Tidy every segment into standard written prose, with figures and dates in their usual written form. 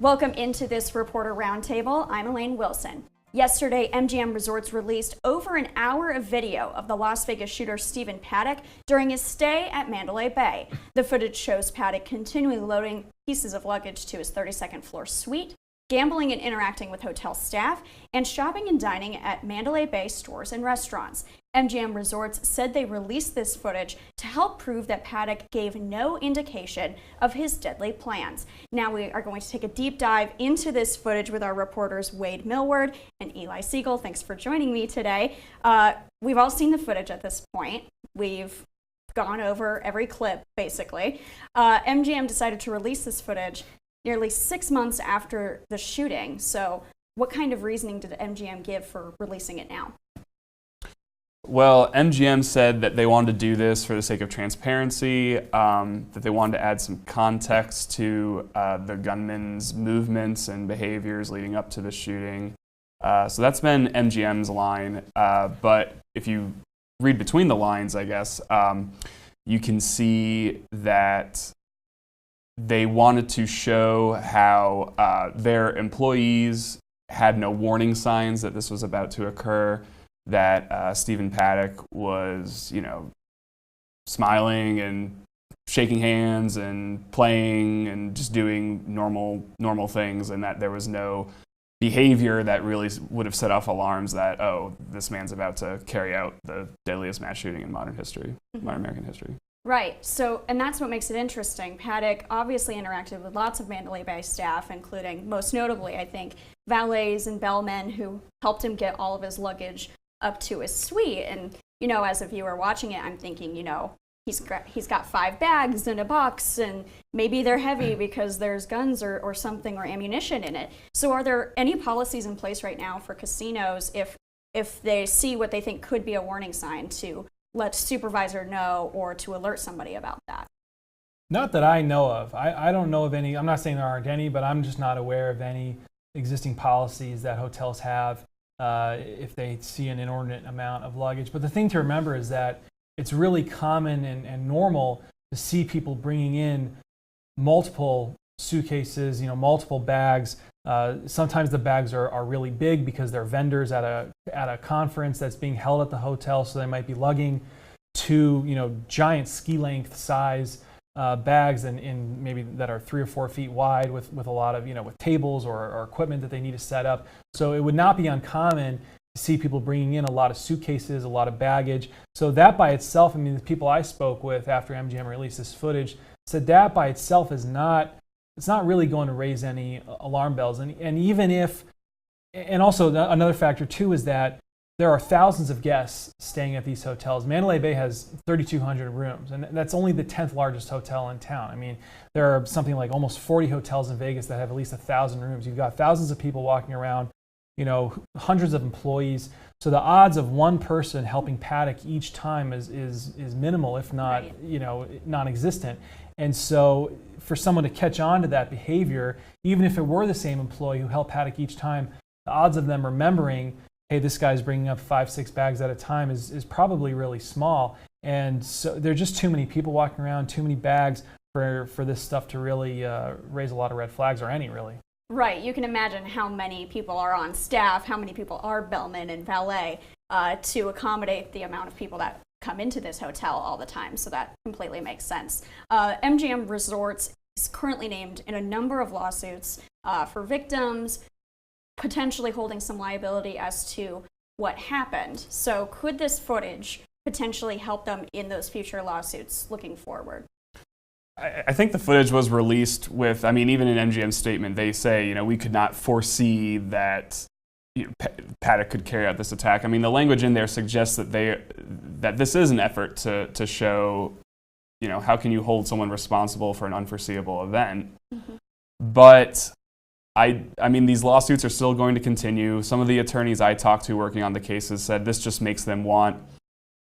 Welcome into this reporter roundtable. I'm Elaine Wilson. Yesterday, MGM Resorts released over an hour of video of the Las Vegas shooter Stephen Paddock during his stay at Mandalay Bay. The footage shows Paddock continually loading pieces of luggage to his 32nd floor suite, gambling and interacting with hotel staff, and shopping and dining at Mandalay Bay stores and restaurants. MGM Resorts said they released this footage to help prove that Paddock gave no indication of his deadly plans. Now we are going to take a deep dive into this footage with our reporters Millward and Eli Segall. Thanks for joining me today. We've all seen the footage at this point. We've gone over every clip, basically. MGM decided to release this footage nearly 6 months after the shooting. So what kind of reasoning did MGM give for releasing it now? Well, MGM said that they wanted to do this for the sake of transparency, that they wanted to add some context to the gunman's movements and behaviors leading up to the shooting. So that's been MGM's line. But if you read between the lines, I guess, you can see that they wanted to show how their employees had no warning signs that this was about to occur, that Stephen Paddock was, smiling and shaking hands and playing and just doing normal things, and that there was no behavior that really would have set off alarms that, oh, this man's about to carry out the deadliest mass shooting in modern history, modern American history. Right. So, and that's what makes it interesting. Paddock obviously interacted with lots of Mandalay Bay staff, including, most notably, I think, valets and bellmen who helped him get all of his luggage up to his suite. And, as a viewer watching it, I'm thinking, he's got 5 bags in a box, and maybe they're heavy because there's guns or something or ammunition in it. So are there any policies in place right now for casinos if they see what they think could be a warning sign to let supervisor know or to alert somebody about that? Not that I know of. I don't know of any. I'm not saying there aren't any, but I'm just not aware of any existing policies that hotels have if they see an inordinate amount of luggage. But the thing to remember is that it's really common and normal to see people bringing in multiple suitcases, multiple bags. Sometimes the bags are really big because they're vendors at a conference that's being held at the hotel, so they might be lugging 2 giant ski length size bags and maybe that are 3 or 4 feet wide with a lot of with tables or equipment that they need to set up. So it would not be uncommon to see people bringing in a lot of suitcases, a lot of baggage. So that by itself, the people I spoke with after MGM released this footage said that by itself is not. It's not really going to raise any alarm bells. And even if, and also another factor too is that there are thousands of guests staying at these hotels. Mandalay Bay has 3,200 rooms, and that's only the 10th largest hotel in town. There are something like almost 40 hotels in Vegas that have at least 1,000 rooms. You've got thousands of people walking around, hundreds of employees. So the odds of one person helping Paddock each time is minimal, if not, non-existent. And so for someone to catch on to that behavior, even if it were the same employee who helped Paddock each time, the odds of them remembering, hey, this guy's bringing up 5-6 bags at a time is probably really small. And so there are just too many people walking around, too many bags for this stuff to really raise a lot of red flags, or any really. Right. You can imagine how many people are on staff, how many people are bellmen and valet to accommodate the amount of people that come into this hotel all the time. So that completely makes sense. MGM Resorts is currently named in a number of lawsuits for victims, potentially holding some liability as to what happened. So could this footage potentially help them in those future lawsuits looking forward? I think the footage was released with, even in MGM's statement, they say, we could not foresee that Paddock could carry out this attack. The language in there suggests that that this is an effort to show, how can you hold someone responsible for an unforeseeable event? Mm-hmm. But these lawsuits are still going to continue. Some of the attorneys I talked to working on the cases said this just makes them want,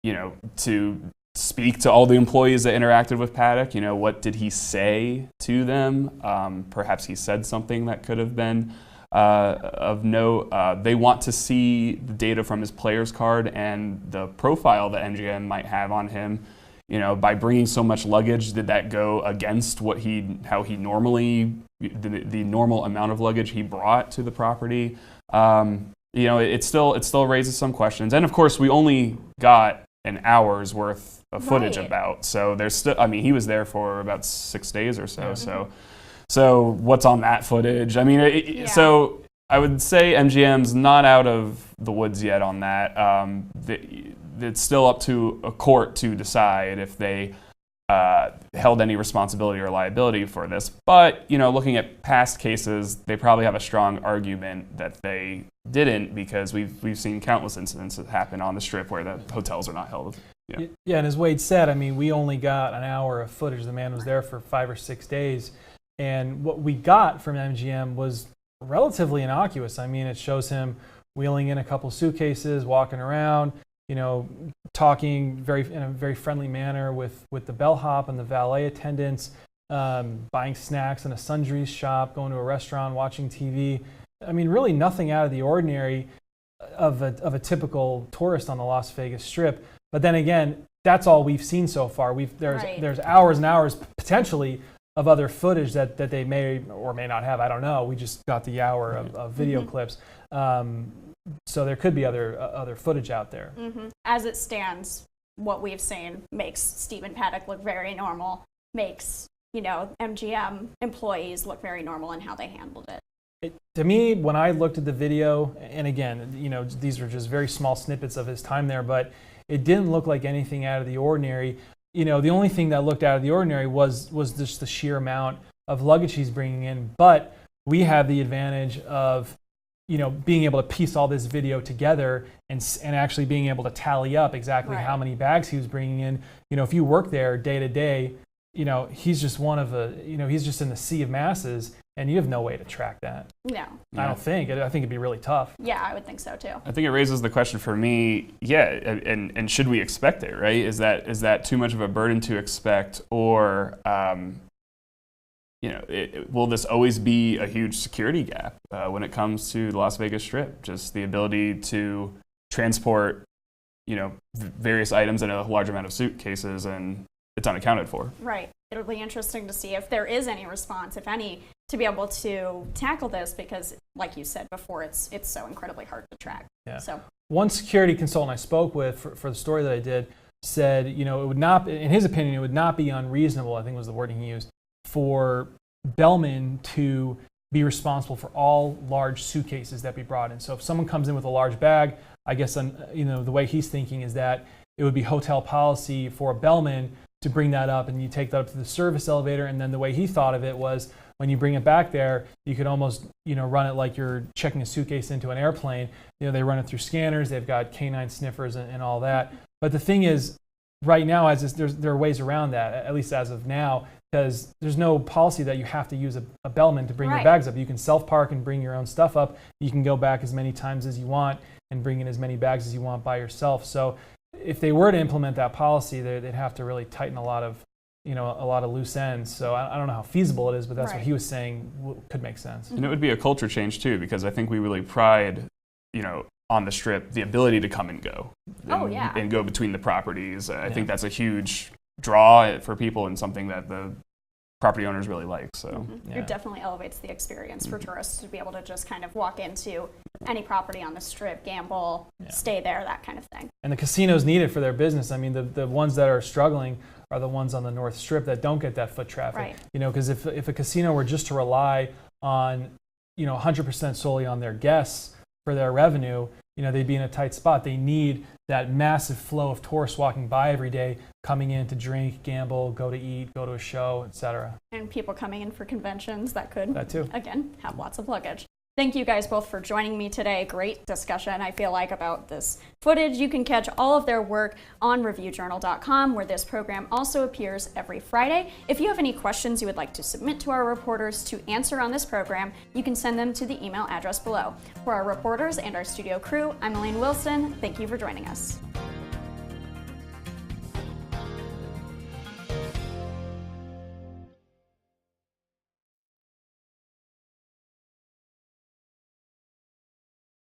to speak to all the employees that interacted with Paddock. What did he say to them? Perhaps he said something that could have been of note. They want to see the data from his player's card and the profile that MGM might have on him by bringing so much luggage, did that go against how he normally, the normal amount of luggage he brought to the property? It still raises some questions. And of course, we only got an hour's worth of footage about. So there's still, he was there for about 6 days or so. So what's on that footage? So I would say MGM's not out of the woods yet on that. It's still up to a court to decide if they held any responsibility or liability for this. But, looking at past cases, they probably have a strong argument that they didn't, because we've seen countless incidents that happen on the Strip where the hotels are not held. Yeah, and as Wade said, we only got an hour of footage. The man was there for 5 or 6 days. And what we got from MGM was relatively innocuous. It shows him wheeling in a couple suitcases, walking around, talking in a very friendly manner with the bellhop and the valet attendants, buying snacks in a sundries shop, going to a restaurant, watching TV. Really nothing out of the ordinary of a typical tourist on the Las Vegas Strip. But then again, that's all we've seen so far. There's hours and hours potentially of other footage that they may or may not have. I don't know. We just got the hour of video clips. So there could be other footage out there. As it stands, what we've seen makes Stephen Paddock look very normal, makes MGM employees look very normal in how they handled it. To me, when I looked at the video, and again, these are just very small snippets of his time there, but it didn't look like anything out of the ordinary. The only thing that looked out of the ordinary was just the sheer amount of luggage he's bringing in. But we have the advantage of being able to piece all this video together and actually being able to tally up exactly how many bags he was bringing in. If you work there day to day, he's just he's just in the sea of masses, and you have no way to track that. No. I don't think. I think it'd be really tough. Yeah, I would think so too. I think it raises the question for me, and should we expect it, right? Is that too much of a burden to expect, or will this always be a huge security gap when it comes to the Las Vegas Strip? Just the ability to transport, various items in a large amount of suitcases, and it's unaccounted for. Right. It'll be interesting to see if there is any response, if any, to be able to tackle this, because, like you said before, it's so incredibly hard to track. Yeah. So one security consultant I spoke with for the story that I did said, it would not, in his opinion, it would not be unreasonable, I think was the wording he used, for bellmen to be responsible for all large suitcases that be brought in. So if someone comes in with a large bag, I guess the way he's thinking is that it would be hotel policy for a bellman to bring that up, and you take that up to the service elevator. And then the way he thought of it was, when you bring it back there, you could almost run it like you're checking a suitcase into an airplane. They run it through scanners. They've got canine sniffers and all that. But the thing is, right now, there are ways around that, at least as of now, because there's no policy that you have to use a bellman to bring your bags up. You can self-park and bring your own stuff up. You can go back as many times as you want and bring in as many bags as you want by yourself. So if they were to implement that policy, they'd have to really tighten a lot of loose ends. So I don't know how feasible it is, but that's what he was saying could make sense. And it would be a culture change too, because I think we really pride, on the Strip, the ability to come and go. And go between the properties. I think that's a huge draw for people, and something that the property owners really like. So it definitely elevates the experience for tourists to be able to just kind of walk into any property on the Strip, gamble, stay there, that kind of thing. And the casinos need it for their business. The ones that are struggling are the ones on the North Strip that don't get that foot traffic. Because if a casino were just to rely on 100% solely on their guests for their revenue, they'd be in a tight spot. They need that massive flow of tourists walking by every day, coming in to drink, gamble, go to eat, go to a show, etc. And people coming in for conventions that could, that too, again, have lots of luggage. Thank you guys both for joining me today. Great discussion, I feel like, about this footage. You can catch all of their work on reviewjournal.com, where this program also appears every Friday. If you have any questions you would like to submit to our reporters to answer on this program, you can send them to the email address below. For our reporters and our studio crew, I'm Elaine Wilson. Thank you for joining us.